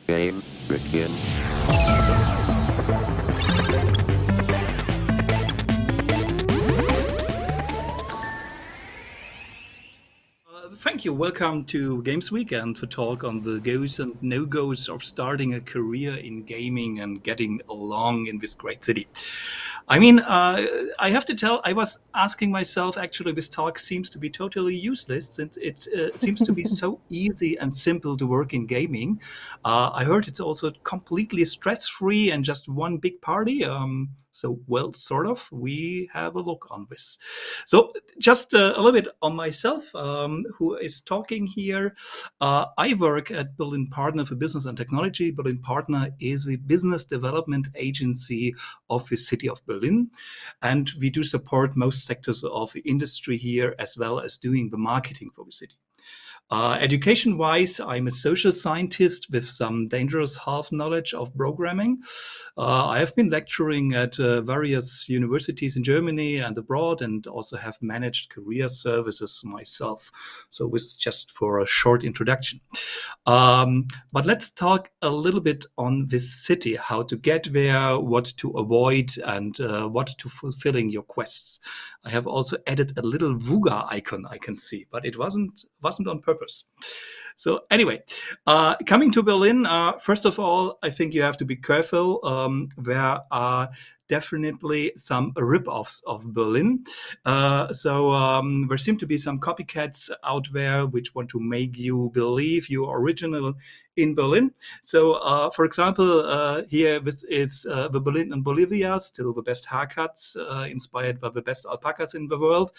Game begin. Thank you. Welcome to Games Weekend to talk on the goes and no-goes of starting a career in gaming and getting along in this great city. I have to tell, I was asking myself, actually, this talk seems to be totally useless since it seems to be so easy and simple to work in gaming. I heard it's also completely stress-free and just one big party. Sort of, we have a look on this. So just a little bit on myself, who is talking here. I work at Berlin Partner for Business and Technology. Berlin Partner is the business development agency of the city of Berlin. And we do support most sectors of the industry here, as well as doing the marketing for the city. Education-wise, I'm a social scientist with some dangerous half knowledge of programming. I have been lecturing at various universities in Germany and abroad, and also have managed career services myself. So this is just for a short introduction. But let's talk a little bit on this city, how to get there, what to avoid, and what to fulfilling your quests. I have also added a little VUGA icon I can see, but it wasn't on purpose. So anyway, coming to Berlin, first of all, I think you have to be careful. There are definitely some rip-offs of Berlin. There seem to be some copycats out there which want to make you believe you are original in Berlin. So, for example, here this is the Berlin in Bolivia, still the best haircuts, inspired by the best alpacas in the world.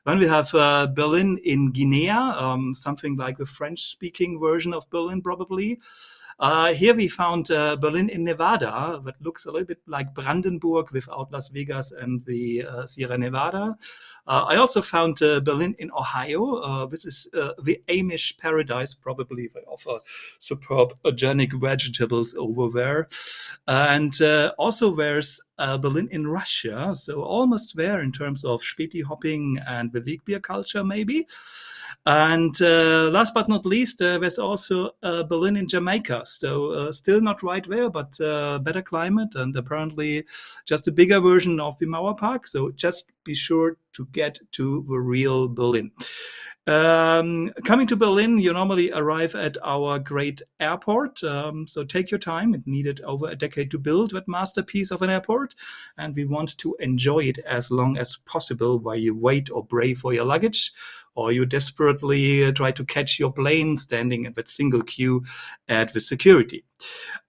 Then we have Berlin in Guinea, something like the French-speaking version of Berlin, probably. Here we found Berlin in Nevada, that looks a little bit like Brandenburg without Las Vegas and the Sierra Nevada. I also found Berlin in Ohio. This is the Amish paradise, probably. They offer superb organic vegetables over there. And also there's Berlin in Russia, so almost there in terms of Späti hopping and the Wegbier culture, maybe. And last but not least, there's also Berlin in Jamaica. So still not right there, but better climate and apparently just a bigger version of the Mauer Park. So just be sure to get to the real Berlin. Coming to Berlin, you normally arrive at our great airport. So take your time. It needed over a decade to build that masterpiece of an airport. And we want to enjoy it as long as possible while you wait or brave for your luggage, or you desperately try to catch your plane standing in that single queue at the security.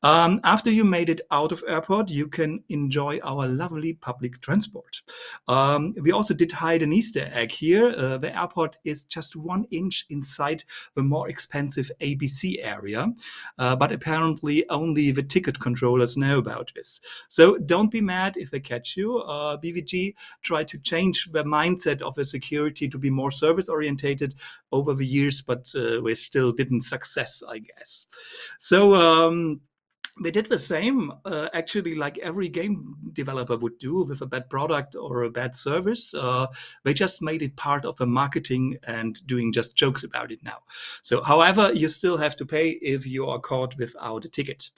After you made it out of airport, you can enjoy our lovely public transport. We also did hide an Easter egg here. The airport is just 1 inch inside the more expensive ABC area, but apparently only the ticket controllers know about this. So don't be mad if they catch you. BVG tried to change the mindset of the security to be more service-orientated over the years, but we still didn't success, I guess. So they did the same, actually, like every game developer would do with a bad product or a bad service. They just made it part of the marketing and doing just jokes about it now. So, however, you still have to pay if you are caught without a ticket.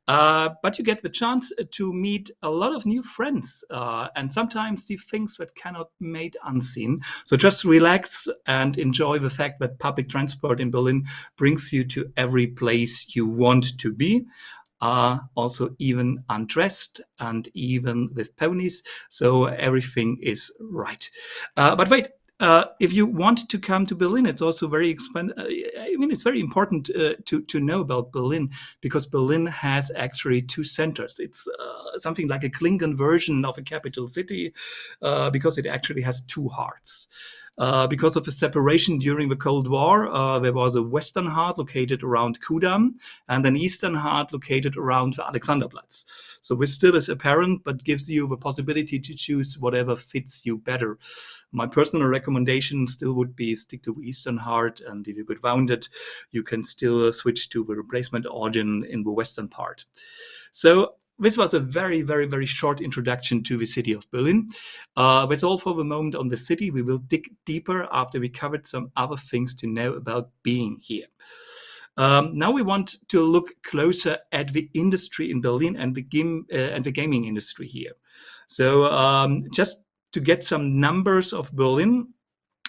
But you get the chance to meet a lot of new friends and sometimes see things that cannot be made unseen. So just relax and enjoy the fact that public transport in Berlin brings you to every place you want to be. Also even undressed and even with ponies. So everything is right. But wait, if you want to come to Berlin, it's also very expensive. It's very important to know about Berlin, because Berlin has actually 2 centers. It's something like a Klingon version of a capital city, because it actually has 2 hearts. Because of the separation during the Cold War, there was a western heart located around Kudamm and an eastern heart located around the Alexanderplatz. So this still is apparent, but gives you the possibility to choose whatever fits you better. My personal recommendation still would be stick to the eastern heart, and if you get wounded, you can still switch to the replacement organ in the western part. So this was a very, very, very short introduction to the city of Berlin. That's all for the moment on the city. We will dig deeper after we covered some other things to know about being here. Now we want to look closer at the industry in Berlin and the gaming industry here. So just to get some numbers of Berlin.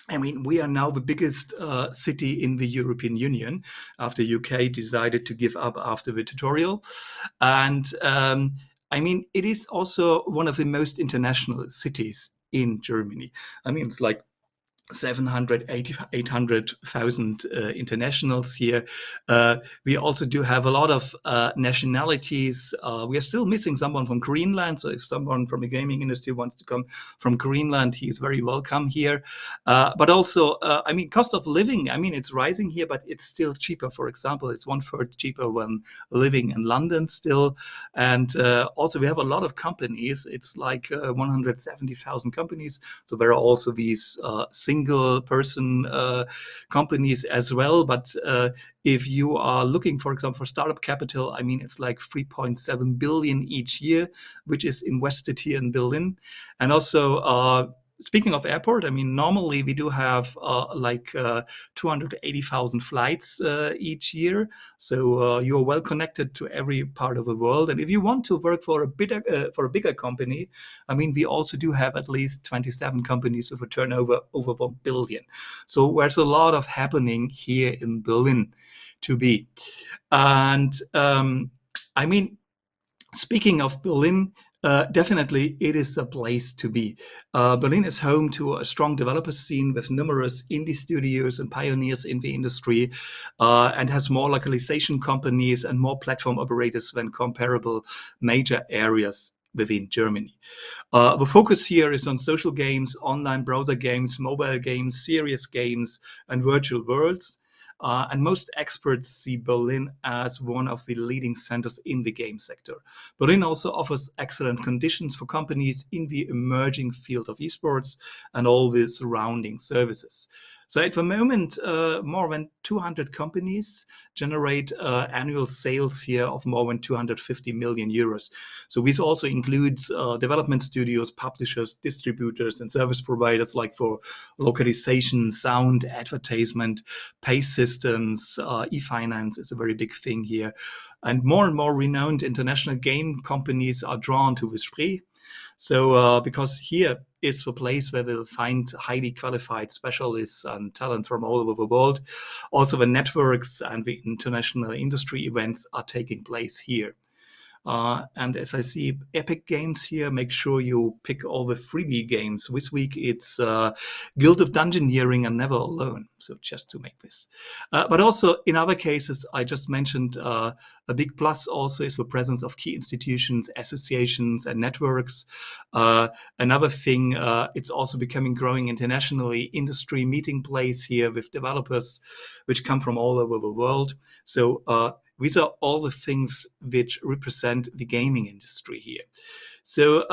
I mean, we are now the biggest city in the European Union after UK decided to give up after the tutorial. And I mean, it is also one of the most international cities in Germany. I mean, it's like 800,000 internationals here. We also do have a lot of nationalities. We are still missing someone from Greenland. So if someone from the gaming industry wants to come from Greenland, he is very welcome here. But also, I mean, cost of living, I mean, it's rising here, but it's still cheaper. For example, it's 1/3 cheaper when living in London still. And also we have a lot of companies. It's like 170,000 companies. So there are also these single person companies as well. But if you are looking, for example, for startup capital, I mean, it's like 3.7 billion each year, which is invested here in Berlin. And also, speaking of airport, I mean, normally we do have 280,000 flights each year. So you're well connected to every part of the world. And if you want to work for a bigger company, I mean, we also do have at least 27 companies with a turnover over 1 billion. So there's a lot of happening here in Berlin to be. And I mean, speaking of Berlin, definitely, it is a place to be. Berlin is home to a strong developer scene with numerous indie studios and pioneers in the industry, and has more localization companies and more platform operators than comparable major areas within Germany. The focus here is on social games, online browser games, mobile games, serious games, and virtual worlds. And most experts see Berlin as one of the leading centers in the game sector. Berlin also offers excellent conditions for companies in the emerging field of esports and all the surrounding services. So at the moment, more than 200 companies generate annual sales here of more than 250 million euros. So this also includes development studios, publishers, distributors, and service providers like for localization, sound, advertisement, pay systems, e-finance is a very big thing here. And more renowned international game companies are drawn to the Spree. So because here is the place where we'll find highly qualified specialists and talent from all over the world. Also, the networks and the international industry events are taking place here. And as I see Epic Games here, make sure you pick all the freebie games. This week it's Guild of Dungeoneering and Never Alone. So just to make this. But also in other cases, I just mentioned a big plus also is the presence of key institutions, associations, and networks. Another thing, it's also becoming growing internationally industry meeting place here with developers which come from all over the world. So these are all the things which represent the gaming industry here. So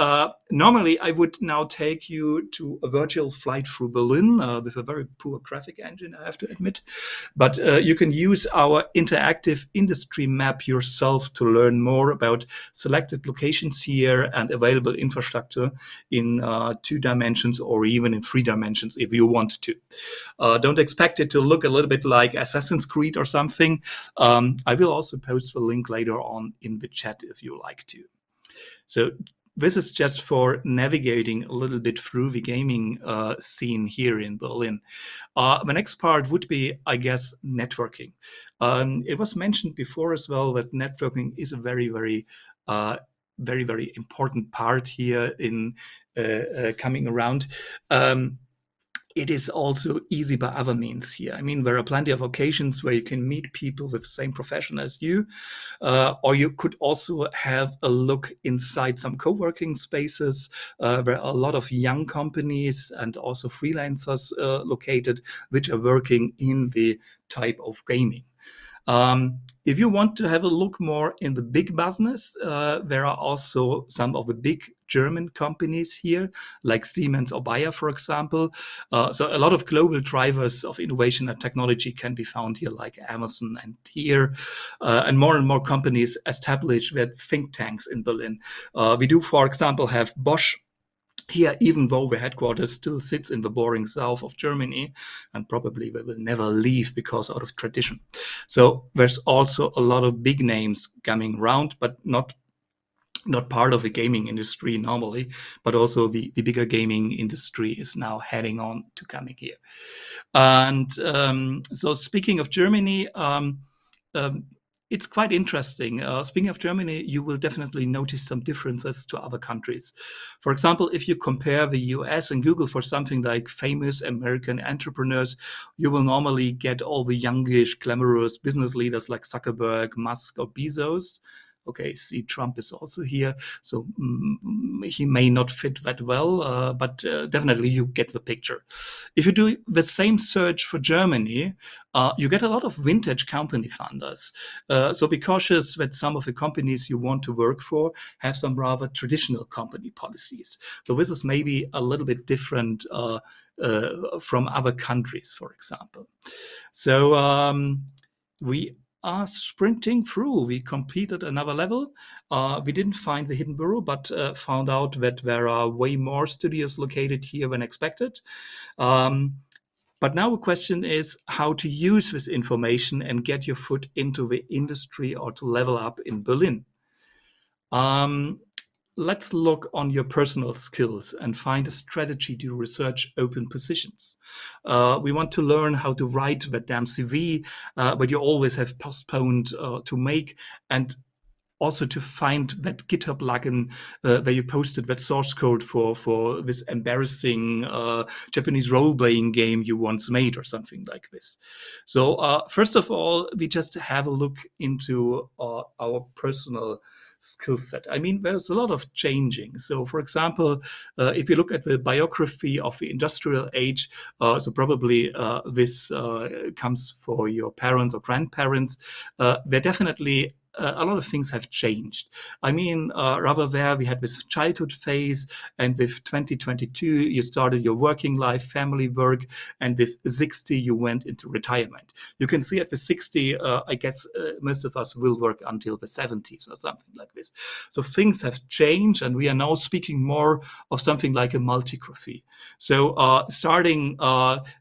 normally I would now take you to a virtual flight through Berlin with a very poor graphic engine, I have to admit. But you can use our interactive industry map yourself to learn more about selected locations here and available infrastructure in 2 dimensions or even in 3 dimensions if you want to. Don't expect it to look a little bit like Assassin's Creed or something. I will also post the link later on in the chat if you like to. So this is just for navigating a little bit through the gaming scene here in Berlin. The next part would be, I guess, networking. It was mentioned before as well that networking is a very, very important part here in coming around. It is also easy by other means here. I mean, there are plenty of occasions where you can meet people with the same profession as you, or you could also have a look inside some co-working spaces. There are a lot of young companies and also freelancers located, which are working in the type of gaming. If you want to have a look more in the big business, there are also some of the big German companies here, like Siemens or Bayer, for example. So a lot of global drivers of innovation and technology can be found here, like Amazon and here. And more companies established with think tanks in Berlin. We do, for example, have Bosch Here, even though the headquarters still sits in the boring south of Germany, and probably they will never leave because out of tradition. So there's also a lot of big names coming around, but not part of the gaming industry normally, but also the bigger gaming industry is now heading on to coming here. And so speaking of Germany, um, it's quite interesting. Speaking of Germany, you will definitely notice some differences to other countries. For example, if you compare the US and Google for something like famous American entrepreneurs, you will normally get all the youngish, glamorous business leaders like Zuckerberg, Musk, or Bezos. Okay, see, Trump is also here, so he may not fit that well, but definitely you get the picture. If you do the same search for Germany, you get a lot of vintage company funders. So be cautious that some of the companies you want to work for have some rather traditional company policies. So this is maybe a little bit different from other countries, for example. So we are sprinting through. We completed another level. We didn't find the hidden burrow, but found out that there are way more studios located here than expected. But now the question is how to use this information and get your foot into the industry or to level up in Berlin. Let's look on your personal skills and find a strategy to research open positions. We want to learn how to write the damn CV, but you always have postponed to make, and also to find that GitHub plugin where you posted that source code for this embarrassing Japanese role-playing game you once made or something like this. So first of all, we just have a look into our personal skill set. I mean, there's a lot of changing. So for example, if you look at the biography of the industrial age, so probably this comes for your parents or grandparents, they're definitely a lot of things have changed. I mean, rather there we had this childhood phase, and with 2022 you started your working life, family work, and with 60 you went into retirement. You can see at the 60, I guess most of us will work until the 70s or something like this. So things have changed, and we are now speaking more of something like a multigraphy. So starting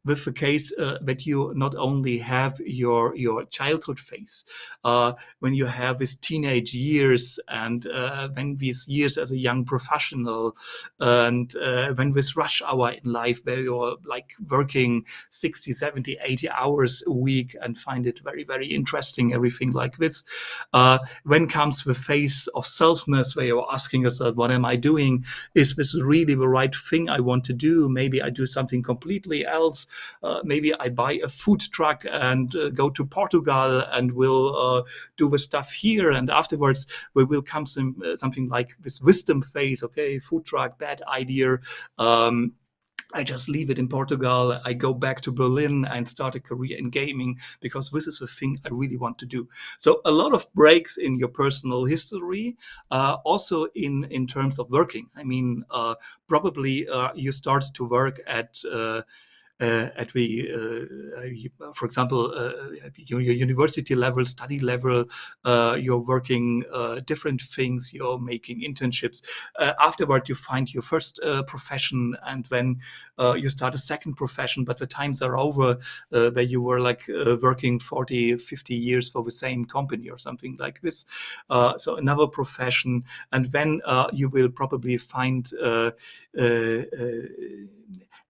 with the case that you not only have your childhood phase, when you have his teenage years, and when these years as a young professional, and when this rush hour in life where you're like working 60, 70, 80 hours a week and find it very, very interesting, everything like this. When comes the phase of selfness where you're asking yourself, what am I doing? Is this really the right thing I want to do? Maybe I do something completely else. Maybe I buy a food truck and go to Portugal and will do the stuff here, and afterwards we will come something like this wisdom phase. Okay, food truck, bad idea. I just leave it in Portugal. I go back to Berlin and start a career in gaming because this is the thing I really want to do. So a lot of breaks in your personal history, also in terms of working. I mean, probably you started to work at for example, your university level, study level, you're working different things, you're making internships. Afterward, you find your first profession, and then you start a second profession, but the times are over where you were like working 40, 50 years for the same company or something like this. So another profession, and then you will probably find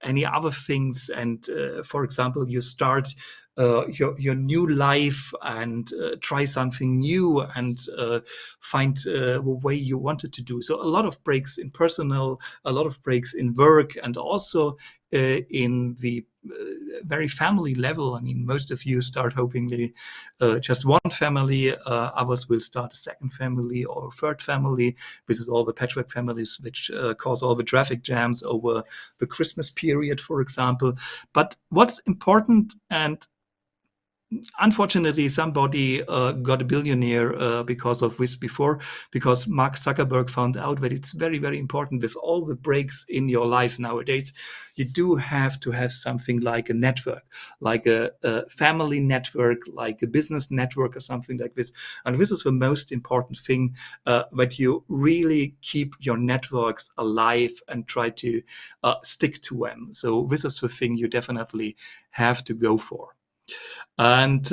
any other things, and for example you start your new life and try something new and find the way you wanted to do. So a lot of breaks in personal, a lot of breaks in work, and also in the very family level. I mean, most of you start hoping just one family, others will start a second family or a third family. This is all the patchwork families which cause all the traffic jams over the Christmas period, for example. But what's important, and Unfortunately, somebody got a billionaire because of this before, because Mark Zuckerberg found out that it's very, very important with all the breaks in your life nowadays. You do have to have something like a network, like a family network, like a business network or something like this. And this is the most important thing, that you really keep your networks alive and try to stick to them. So this is the thing you definitely have to go for. And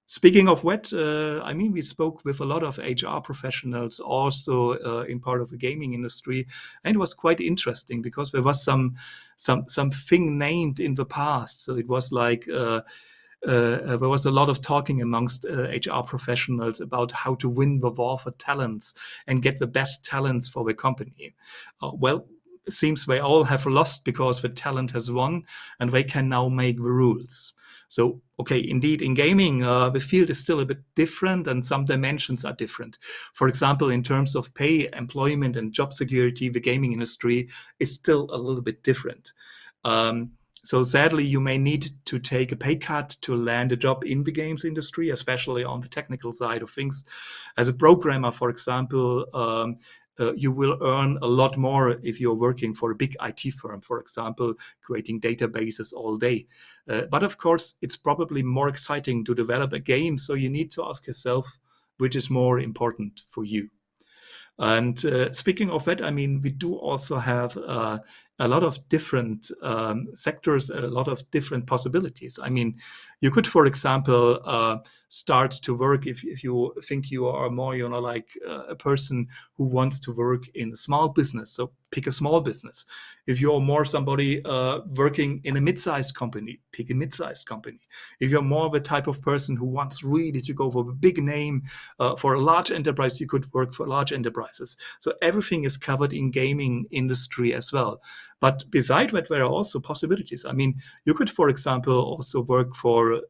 speaking of what, I mean, we spoke with a lot of HR professionals also in part of the gaming industry, and it was quite interesting because there was something named in the past. So it was like there was a lot of talking amongst HR professionals about how to win the war for talents and get the best talents for the company. Well, it seems they all have lost because the talent has won, and they can now make the rules. So, okay, indeed, in gaming, the field is still a bit different and some dimensions are different. For example, in terms of pay, employment, and job security, the gaming industry is still a little bit different. So sadly, you may need to take a pay cut to land a job in the games industry, especially on the technical side of things. As a programmer, for example, you will earn a lot more if you're working for a big IT firm, for example, creating databases all day. But of course, it's probably more exciting to develop a game. So you need to ask yourself, which is more important for you? And speaking of that, I mean, we do also have a lot of different sectors, a lot of different possibilities. I mean, you could, for example, start to work if you think you are more, like a person who wants to work in a small business. So pick a small business. If you're more somebody working in a mid-sized company, pick a mid-sized company. If you're more the type of person who wants really to go for a big name, for a large enterprise, you could work for large enterprises. So everything is covered in gaming industry as well. But beside that, there are also possibilities. I mean, you could, for example, also work for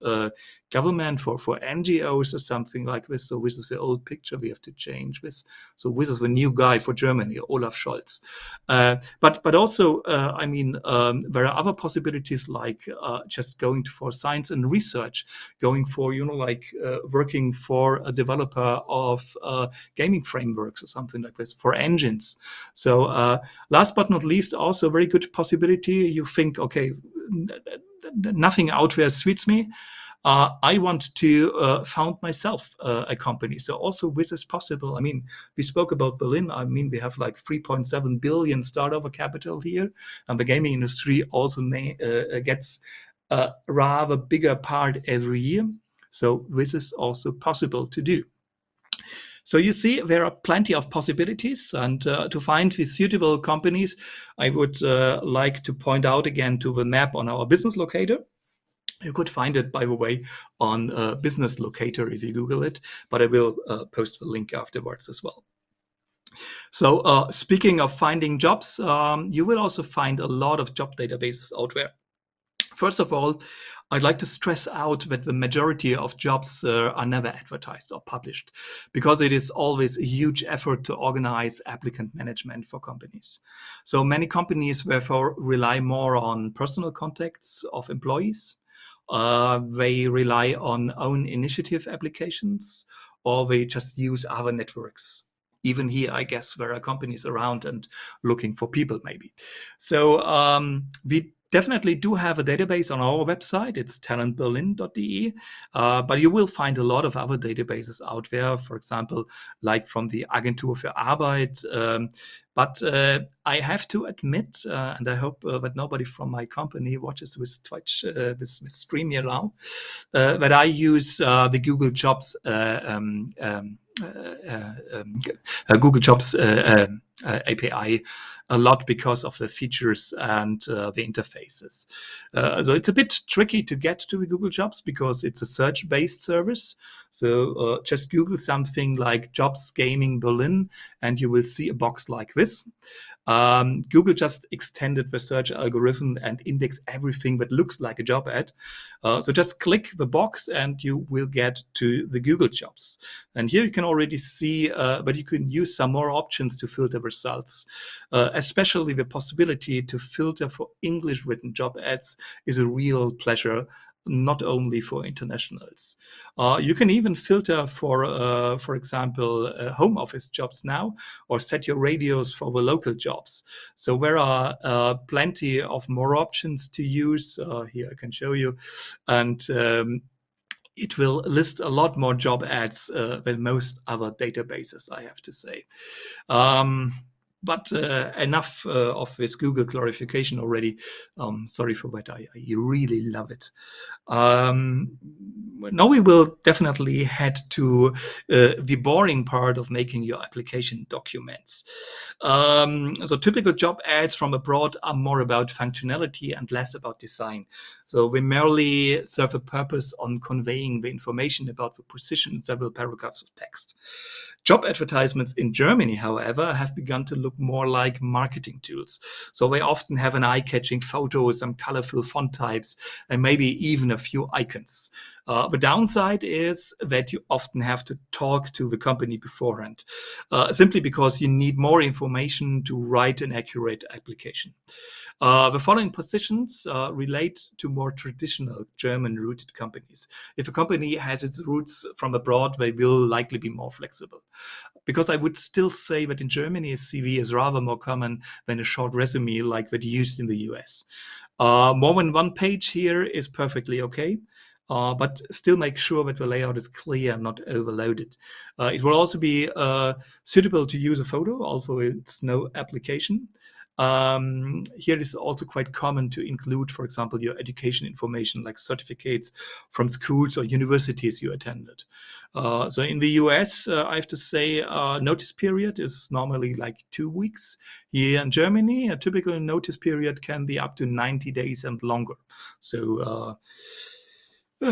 government, for NGOs or something like this. So this is the old picture. We have to change this. So this is the new guy for Germany, Olaf Scholz. But also, I mean, there are other possibilities like just going for science and research, going for, like working for a developer of gaming frameworks or something like this, for engines. So last but not least, also very good possibility. You think, okay, nothing out there suits me. I want to found myself a company. So also this is possible. I mean, we spoke about Berlin. I mean, we have like 3.7 billion startup capital here, and the gaming industry also gets a rather bigger part every year. So this is also possible to do. So you see, there are plenty of possibilities, and to find these suitable companies, I would like to point out again to the map on our business locator. You could find it, by the way, on Business Locator if you Google it, but I will post the link afterwards as well. So speaking of finding jobs, you will also find a lot of job databases out there. First of all, I'd like to stress out that the majority of jobs are never advertised or published because it is always a huge effort to organize applicant management for companies. So many companies therefore rely more on personal contacts of employees. They rely on own initiative applications, or they just use other networks. Even here, I guess there are companies around and looking for people maybe. So we definitely do have a database on our website. It's talentberlin.de, but you will find a lot of other databases out there, for example, like from the Agentur für Arbeit. But I have to admit, and I hope that nobody from my company watches with Twitch, this stream here now, that I use the Google Jobs Google Jobs API a lot because of the features and the interfaces. So it's a bit tricky to get to the Google Jobs because it's a search-based service. So just Google something like Jobs Gaming Berlin, and you will see a box like this. Google just extended the search algorithm and index everything that looks like a job ad. So just click the box and you will get to the Google Jobs. And here you can already see, but you can use some more options to filter results. Especially the possibility to filter for English written job ads is a real pleasure. not only for internationals. You can even filter for example, home office jobs now, or set your radios for the local jobs. So there are plenty of more options to use. Here I can show you. And it will list a lot more job ads than most other databases, I have to say. But enough of this Google glorification already. Sorry for that. I really love it. Now we will definitely head to the boring part of making your application documents. So typical job ads from abroad are more about functionality and less about design. So we merely serve a purpose on conveying the information about the position in several paragraphs of text. Job advertisements in Germany, however, have begun to look more like marketing tools. So they often have an eye-catching photo, some colorful font types, and maybe even a few icons. The downside is that you often have to talk to the company beforehand, simply because you need more information to write an accurate application. The following positions relate to more traditional German-rooted companies. If a company has its roots from abroad, they will likely be more flexible. Because I would still say that in Germany, a CV is rather more common than a short resume like that used in the US. More than one page here is perfectly okay. But still make sure that the layout is clear and not overloaded. It will also be suitable to use a photo, although it's no application. Here it is also quite common to include, for example, your education information like certificates from schools or universities you attended. So in the US, I have to say, notice period is normally like 2 weeks. Here in Germany, a typical notice period can be up to 90 days and longer. So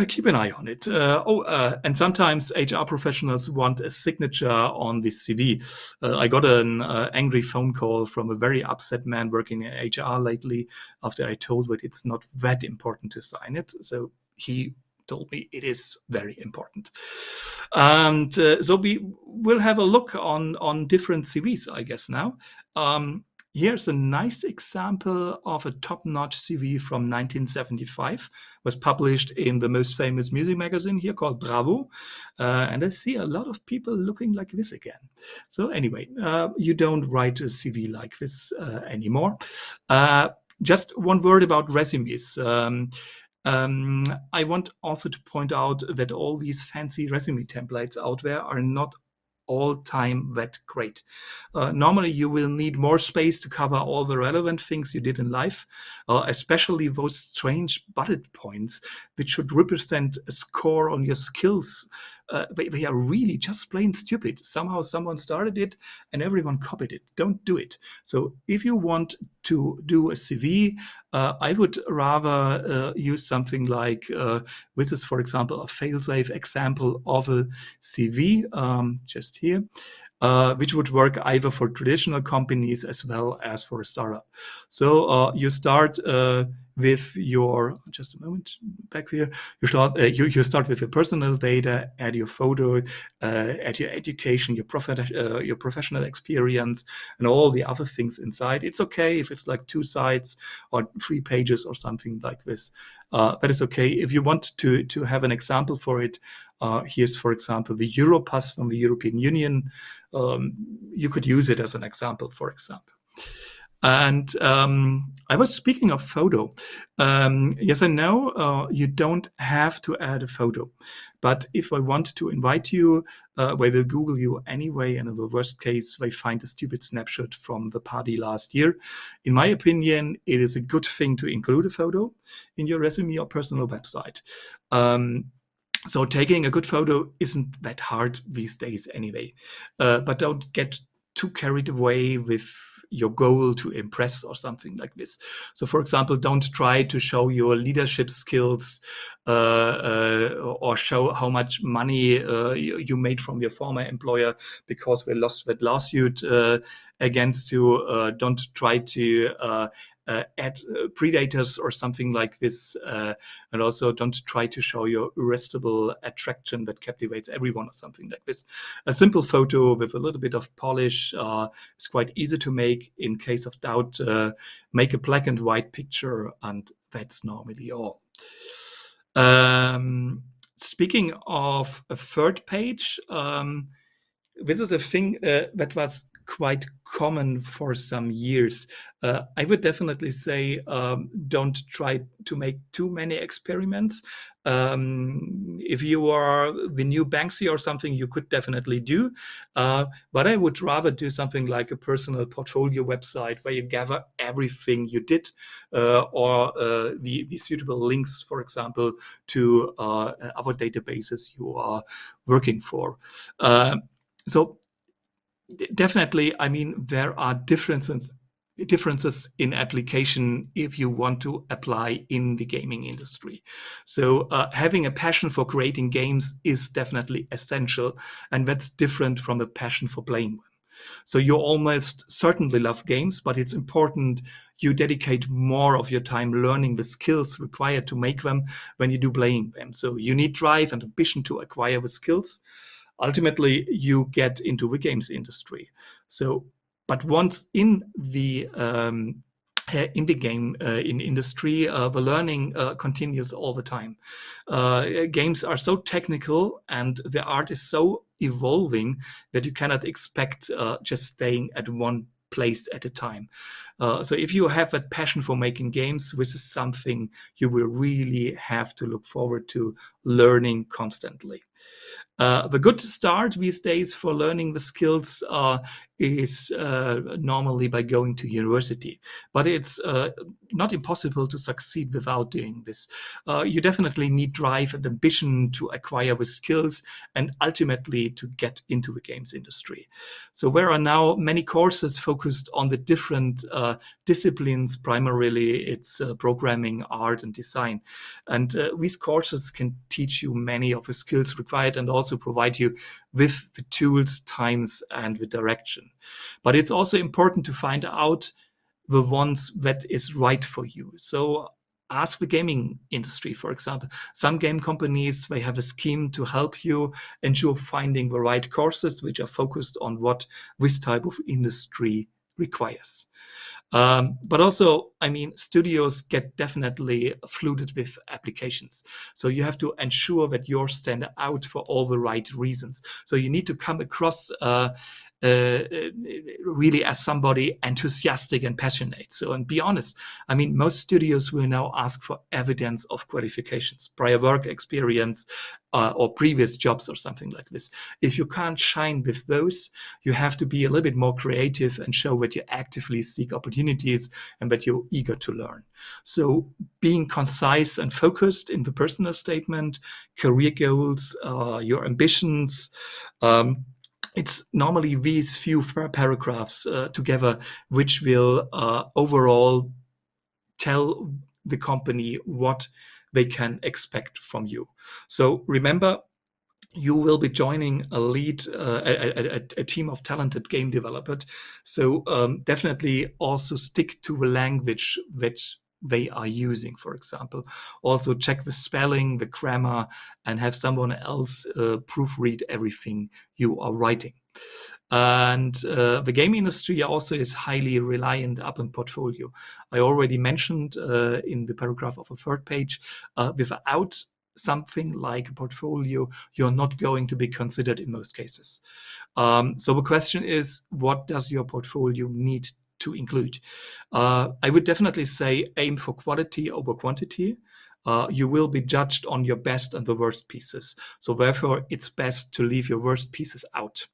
keep an eye on it. And sometimes HR professionals want a signature on the CV. I got an angry phone call from a very upset man working in HR lately after I told that it's not that important to sign it. So he told me it is very important. And so we will have a look on different CVs, I guess, now. Here's a nice example of a top-notch CV from 1975. Was published in the most famous music magazine here called Bravo. And I see a lot of people looking like this again. So anyway, you don't write a CV like this anymore. Just one word about resumes. I want also to point out that all these fancy resume templates out there are not all time that great. Normally, you will need more space to cover all the relevant things you did in life, especially those strange bullet points, which should represent a score on your skills. They are really just plain stupid. Somehow someone started it and everyone copied it. Don't do it. So if you want to do a CV, I would rather use something like, this is, for example, a fail-safe example of a CV, just here, which would work either for traditional companies as well as for a startup. So you start with your, just a moment, back here, you start with your personal data, add your photo, add your education, your professional experience, and all the other things inside. It's okay if it's like 2 sides or 3 pages or something like this. That is okay. If you want to have an example for it, here's, for example, the Europass from the European Union. You could use it as an example, for example. And I was speaking of photo. Yes, I know you don't have to add a photo. But if I want to invite you, they will Google you anyway. And in the worst case, they find a stupid snapshot from the party last year. In my opinion, it is a good thing to include a photo in your resume or personal website. So taking a good photo isn't that hard these days anyway. But don't get too carried away with your goal to impress or something like this. So, for example, don't try to show your leadership skills or show how much money you made from your former employer because they lost that lawsuit against you. Don't try to add predators or something like this, and also don't try to show your irresistible attraction that captivates everyone or something like this. A simple photo with a little bit of polish is quite easy to make. In case of doubt, make a black and white picture, and that's normally all. Speaking of a third page, this is a thing that was quite common for some years. I would definitely say don't try to make too many experiments. If you are the new Banksy or something, you could definitely do. But I would rather do something like a personal portfolio website where you gather everything you did, or the suitable links, for example, to other databases you are working for. So definitely, I mean, there are differences in application if you want to apply in the gaming industry. So having a passion for creating games is definitely essential, and that's different from a passion for playing them. So you almost certainly love games, but it's important you dedicate more of your time learning the skills required to make them when you do playing them. So you need drive and ambition to acquire the skills. Ultimately, you get into the games industry. So, but once in the game in industry, the learning continues all the time. Games are so technical and the art is so evolving that you cannot expect just staying at one place at a time. So if you have that passion for making games, this is something you will really have to look forward to learning constantly. The good start these days for learning the skills is normally by going to university, but it's not impossible to succeed without doing this. You definitely need drive and ambition to acquire the skills and ultimately to get into the games industry. So there are now many courses focused on the different disciplines. Primarily, it's programming, art, and design. And these courses can teach you many of the skills required and also provide you with the tools, times, and the direction. But it's also important to find out the ones that is right for you. So ask the gaming industry, for example. Some game companies, they have a scheme to help you ensure finding the right courses which are focused on what this type of industry requires. But also, I mean, studios get definitely flooded with applications. So you have to ensure that yours stand out for all the right reasons. So you need to come across really as somebody enthusiastic and passionate. So, and be honest, I mean, most studios will now ask for evidence of qualifications, prior work experience, or previous jobs or something like this. If you can't shine with those, you have to be a little bit more creative and show that you actively seek opportunities and that you're eager to learn. So being concise and focused in the personal statement, career goals, your ambitions, it's normally these few paragraphs together which will overall tell the company what they can expect from you. So remember, you will be joining a team of talented game developers. So definitely also stick to the language that they are using, for example. Also check the spelling, the grammar, and have someone else proofread everything you are writing. And the game industry also is highly reliant upon portfolio. I already mentioned in the paragraph of a third page, without something like a portfolio, you're not going to be considered in most cases. So the question is, what does your portfolio need to include? I would definitely say aim for quality over quantity. You will be judged on your best and the worst pieces. So therefore, it's best to leave your worst pieces out.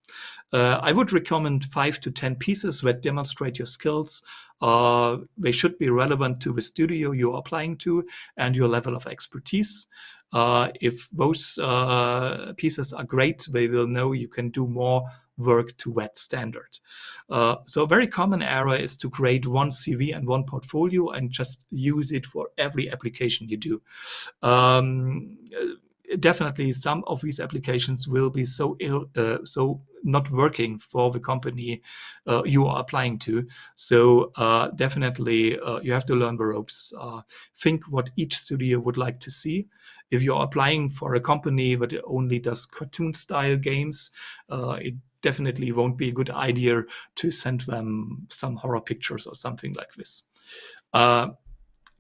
I would recommend 5 to 10 pieces that demonstrate your skills. They should be relevant to the studio you are applying to and your level of expertise. If those pieces are great, they will know you can do more work to that standard. So a very common error is to create one CV and one portfolio and just use it for every application you do. Definitely some of these applications will be so not working for the company you are applying to. So definitely you have to learn the ropes. Think what each studio would like to see. If you're applying for a company that only does cartoon style games, it definitely won't be a good idea to send them some horror pictures or something like this.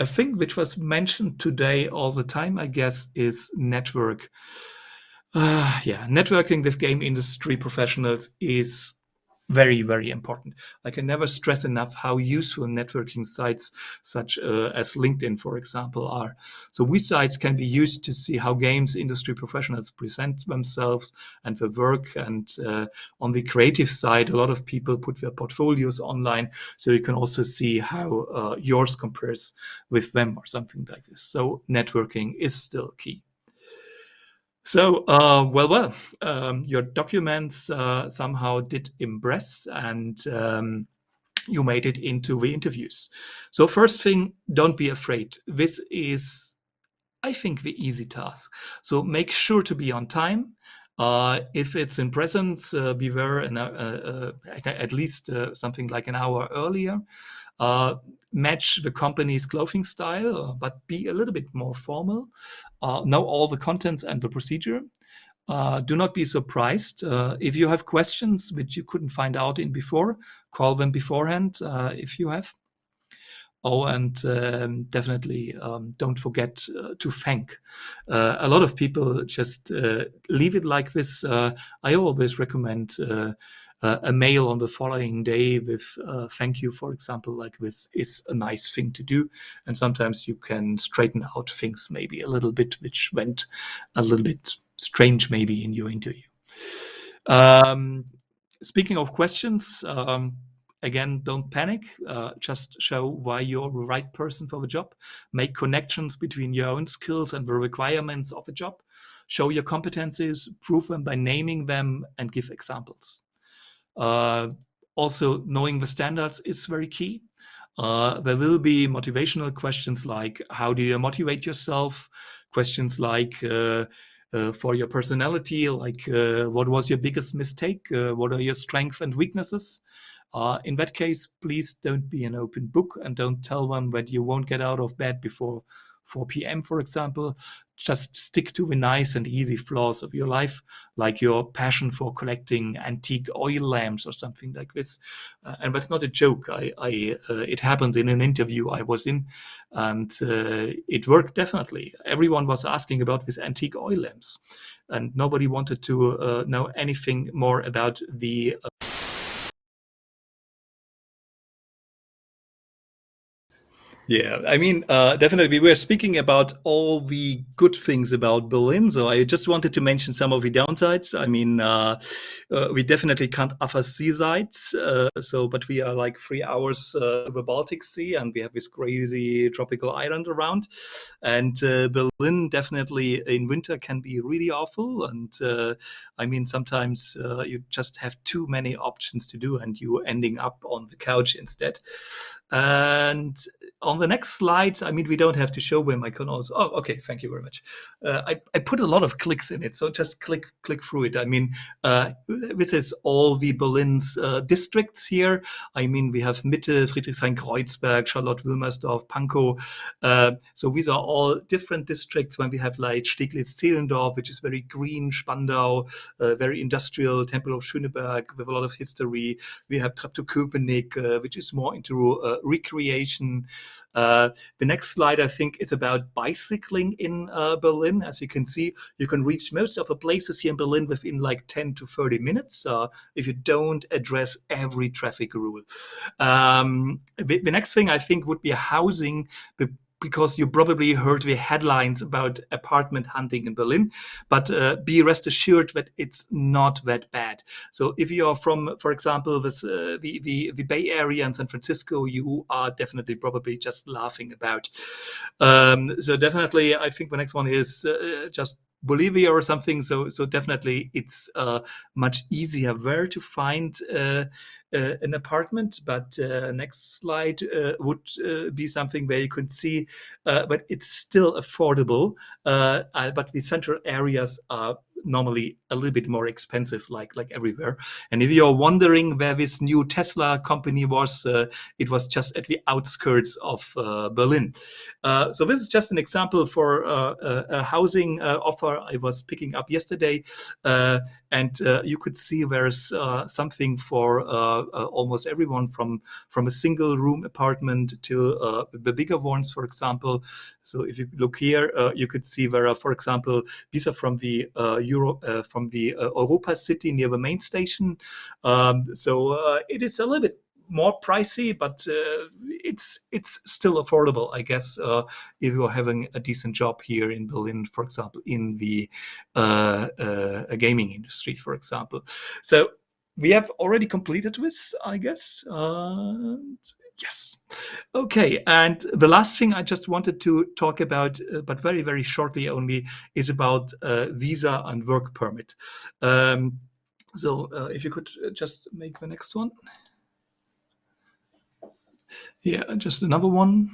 A thing which was mentioned today all the time, I guess, is network. Yeah, networking with game industry professionals is very, very important. I can never stress enough how useful networking sites such as LinkedIn, for example, are. So these sites can be used to see how games industry professionals present themselves and their work. And on the creative side, a lot of people put their portfolios online, so you can also see how yours compares with them or something like this. So networking is still key. So, your documents somehow did impress, and you made it into the interviews. So, first thing, don't be afraid. This is, I think, the easy task. So, make sure to be on time. If it's in presence, be there at least something like an hour earlier. Uh, Match the company's clothing style, but be a little bit more formal. Know all the contents and the procedure. Do not be surprised. If you have questions which you couldn't find out in before, call them beforehand if you have. Oh, and definitely don't forget to thank. A lot of people just leave it like this. I always recommend a mail on the following day with thank you, for example, like this is a nice thing to do. And sometimes you can straighten out things maybe a little bit, which went a little bit strange maybe in your interview. Um, Speaking of questions, again, don't panic. Just show why you're the right person for the job. Make connections between your own skills and the requirements of a job. Show your competencies, prove them by naming them, and give examples. Also, knowing the standards is very key. There will be motivational questions like how do you motivate yourself? Questions like for your personality, like what was your biggest mistake? What are your strengths and weaknesses? In that case, please don't be an open book and don't tell them that you won't get out of bed before 4 p.m., for example. Just stick to the nice and easy flaws of your life, like your passion for collecting antique oil lamps or something like this. And that's not a joke. It happened in an interview I was in, and it worked definitely. Everyone was asking about these antique oil lamps, and nobody wanted to know anything more about the Yeah, I mean, definitely. We were speaking about all the good things about Berlin, so I just wanted to mention some of the downsides. I mean, we definitely can't offer seasides, but we are like 3 hours to the Baltic Sea, and we have this crazy tropical island around. And Berlin definitely in winter can be really awful. And I mean, sometimes you just have too many options to do, and you ending up on the couch instead. And on the next slides, I mean, we don't have to show where my canals. Oh, okay, thank you very much. I put a lot of clicks in it, so just click through it. I mean, this is all the Berlin's districts here. I mean, we have Mitte, Friedrichshain-Kreuzberg, Charlotte-Wilmersdorf, Pankow. So these are all different districts. When we have like Steglitz-Zehlendorf, which is very green, Spandau, very industrial, Temple of Schöneberg with a lot of history. We have Treptow-Köpenick, which is more into recreation. The next slide, I think, is about bicycling in Berlin. As you can see, you can reach most of the places here in Berlin within like 10 to 30 minutes if you don't address every traffic rule. The next thing I think would be housing, because you probably heard the headlines about apartment hunting in Berlin, but be rest assured that it's not that bad. So if you are from, for example, the Bay Area in San Francisco, you are definitely probably just laughing about. So definitely, I think the next one is just Bolivia or something. So definitely it's much easier there to find an apartment. But next slide would be something where you could see, but it's still affordable. But the central areas are normally a little bit more expensive, like everywhere. And if you're wondering where this new Tesla company was, it was just at the outskirts of Berlin. So this is just an example for a housing offer I was picking up yesterday. And you could see there's something for almost everyone, from a single room apartment to the bigger ones, for example. So if you look here, you could see there are, for example, these are from the Europa City near the main station. So it is a little bit more pricey, but it's still affordable, I guess, if you're having a decent job here in Berlin, for example, in the gaming industry, for example. So we have already completed this, I guess. Yes. Okay. And the last thing I just wanted to talk about, but very, very shortly only, is about visa and work permit. So if you could just make the next one. Yeah, just another one.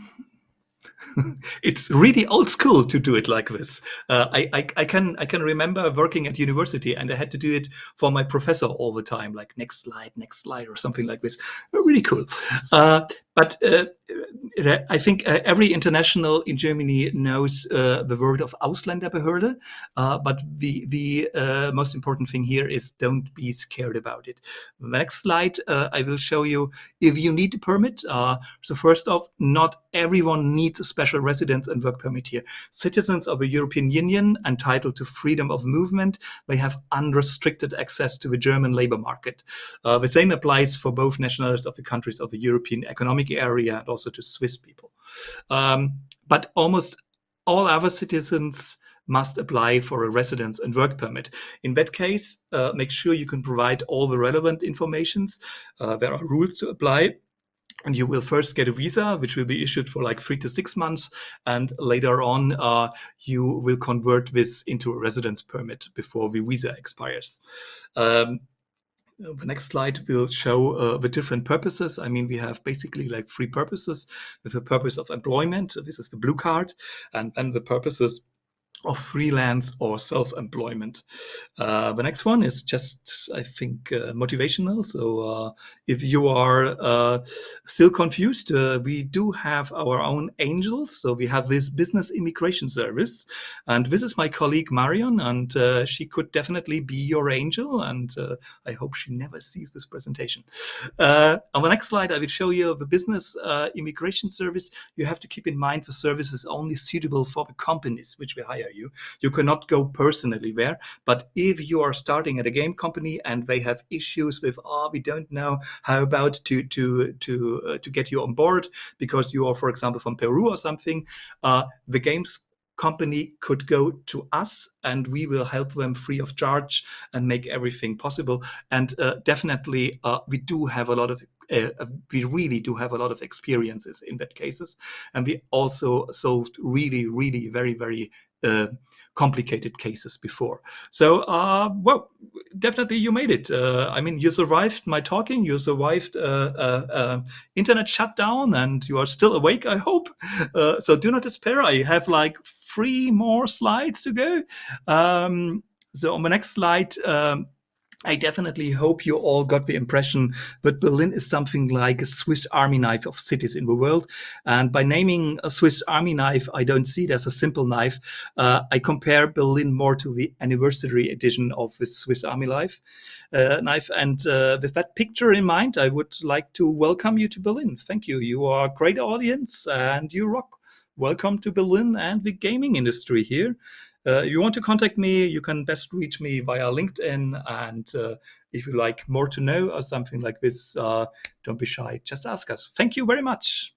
It's really old school to do it like this. I can remember working at university, and I had to do it for my professor all the time, like next slide, or something like this. Really cool. But I think every international in Germany knows the word of Ausländerbehörde. But the most important thing here is don't be scared about it. The next slide, I will show you if you need a permit. So first off, not everyone needs a special residence and work permit here. Citizens of the European Union entitled to freedom of movement, they have unrestricted access to the German labor market. The same applies for both nationalities of the countries of the European Economic Area and also to Swiss people. But almost all other citizens must apply for a residence and work permit. In that case, make sure you can provide all the relevant informations. There are rules to apply. And you will first get a visa, which will be issued for like 3 to 6 months. And later on, you will convert this into a residence permit before the visa expires. The next slide will show the different purposes. I mean, we have basically like 3 purposes. With the purpose of employment, this is the blue card, and then the purposes of freelance or self-employment. The next one is just, I think, motivational. So if you are still confused, we do have our own angels. So we have this business immigration service. And this is my colleague, Marion, and she could definitely be your angel. And I hope she never sees this presentation. On the next slide, I will show you the business immigration service. You have to keep in mind the service is only suitable for the companies which we hire you. You cannot go personally there. But if you are starting at a game company and they have issues with, we don't know how about to get you on board because you are, for example, from Peru or something, the games company could go to us and we will help them free of charge and make everything possible. And definitely, we really do have a lot of experiences in that cases. And we also solved really, really very, very complicated cases before. So, well, definitely you made it. I mean, you survived my talking, you survived internet shutdown, and you are still awake, I hope. So do not despair. I have like 3 more slides to go. So on the next slide, I definitely hope you all got the impression that Berlin is something like a Swiss Army knife of cities in the world. And by naming a Swiss Army knife, I don't see it as a simple knife. I compare Berlin more to the anniversary edition of the Swiss Army knife. And with that picture in mind, I would like to welcome you to Berlin. Thank you. You are a great audience and you rock. Welcome to Berlin and the gaming industry here. If you want to contact me, you can best reach me via LinkedIn. And if you like more to know or something like this, don't be shy. Just ask us. Thank you very much.